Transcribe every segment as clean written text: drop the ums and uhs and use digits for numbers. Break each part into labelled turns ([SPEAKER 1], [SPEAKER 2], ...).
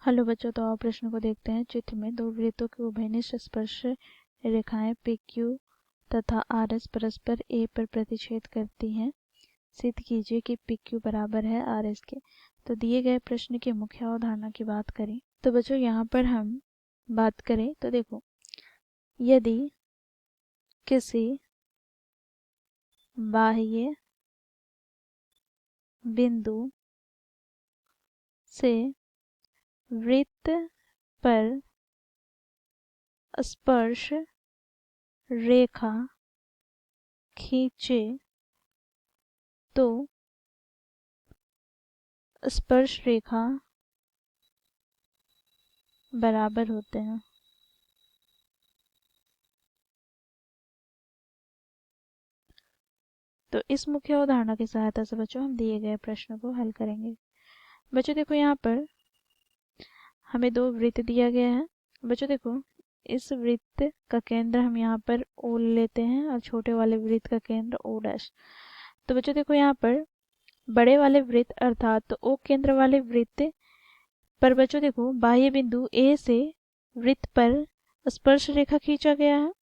[SPEAKER 1] Hello बच्चों, तो आओ प्रश्न को देखते हैं। चित्र में दो वृत्तों की उभयनिष्ठ स्पर्श रेखाएं पी क्यू तथा आर एस परस्पर ए पर प्रतिच्छेद करती हैं। सिद्ध कीजिए कि पी क्यू बराबर है आर एस के। तो दिए गए प्रश्न की मुख्य अवधारणा की बात करें तो बच्चों यहाँ पर हम बात करें तो देखो, यदि किसी बाह्य बिंदु से वृत्त पर स्पर्श रेखा खींचे तो स्पर्श रेखा बराबर होते हैं। तो इस मुख्य अवधारणा की सहायता से बच्चों हम दिए गए प्रश्न को हल करेंगे। बच्चों देखो, यहाँ पर हमें दो वृत्त दिया गया है। बच्चों देखो, इस वृत्त का केंद्र हम यहाँ पर ओ लेते हैं और छोटे वाले वृत्त का केंद्र ओ डैश। तो बच्चों देखो, यहाँ पर बड़े वाले वृत्त अर्थात तो ओ केंद्र वाले वृत्त पर बच्चों देखो बाह्य बिंदु ए से वृत्त पर स्पर्श रेखा खींचा गया है,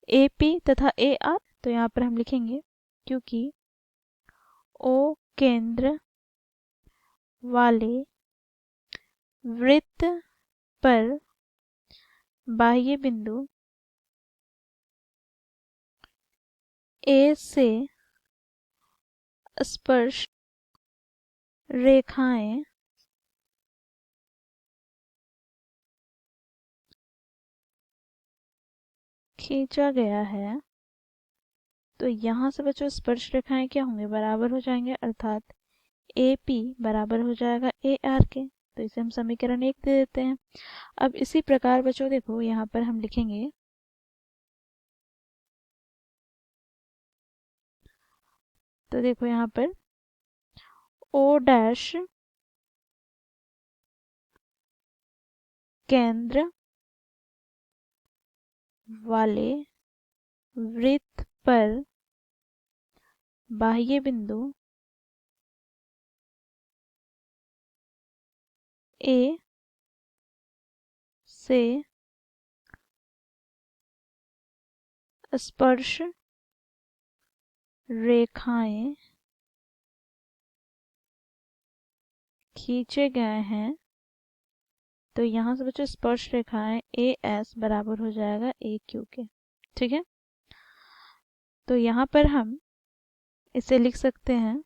[SPEAKER 1] ए पी तथा ए आर। तो यहाँ पर हम लिखेंगे क्योंकि ओ केंद्र वाले वृत्त पर बाह्य बिंदु ए से स्पर्श रेखाएं खींचा गया है। तो यहाँ से बच्चों स्पर्श रेखाएं क्या होंगे, बराबर हो जाएंगे, अर्थात ए पी बराबर हो जाएगा ए आर के। तो इसे हम समीकरण 1 दे देते हैं। अब इसी प्रकार बच्चों देखो, यहाँ पर हम लिखेंगे तो देखो यहाँ पर ओ डैश केंद्र वाले वृत्त पर बाह्य बिंदु ए से स्पर्श रेखाएं खींचे गए हैं। तो यहाँ से बच्चों स्पर्श रेखाएं ए एस बराबर हो जाएगा ए क्यू के। ठीक है, तो यहाँ पर हम इसे लिख सकते हैं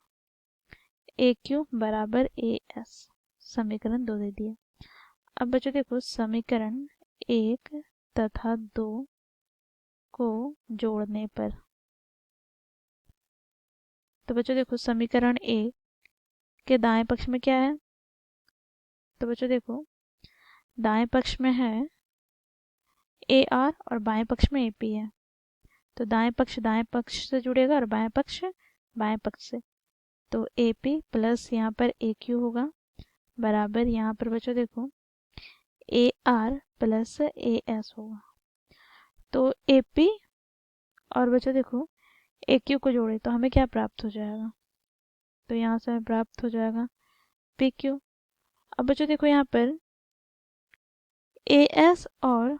[SPEAKER 1] ए क्यू बराबर ए एस। समीकरण 2 दे दिया। अब बच्चों देखो, समीकरण 1 तथा 2 को जोड़ने पर तो बच्चों देखो समीकरण 1 के दाएं पक्ष में क्या है, तो बच्चों देखो दाएं पक्ष में है ए आर और बाएं पक्ष में ए पी है। तो दाएं पक्ष से जुड़ेगा और बाएं पक्ष से। तो ए पी प्लस यहाँ पर ए क्यू होगा बराबर यहाँ पर बच्चों देखो A R plus A S होगा। तो ए पी और बच्चों देखो ए क्यू को जोड़े तो हमें क्या प्राप्त हो जाएगा, तो यहाँ से हमें प्राप्त हो जाएगा पी क्यू। अब बच्चों देखो यहाँ पर ए एस और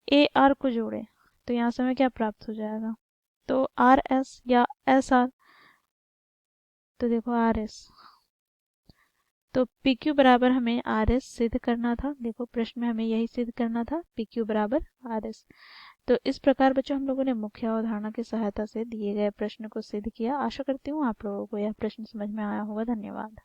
[SPEAKER 1] ए आर को जोड़े तो यहाँ से हमें क्या प्राप्त हो जाएगा, तो आर एस या एस आर। तो देखो आर एस, तो पी क्यू बराबर हमें आर एस सिद्ध करना था। देखो प्रश्न में हमें यही सिद्ध करना था, पी क्यू बराबर आर एस। तो इस प्रकार बच्चों हम लोगों ने मुख्य अवधारणा की सहायता से दिए गए प्रश्न को सिद्ध किया। आशा करती हूँ आप लोगों को यह प्रश्न समझ में आया होगा। धन्यवाद।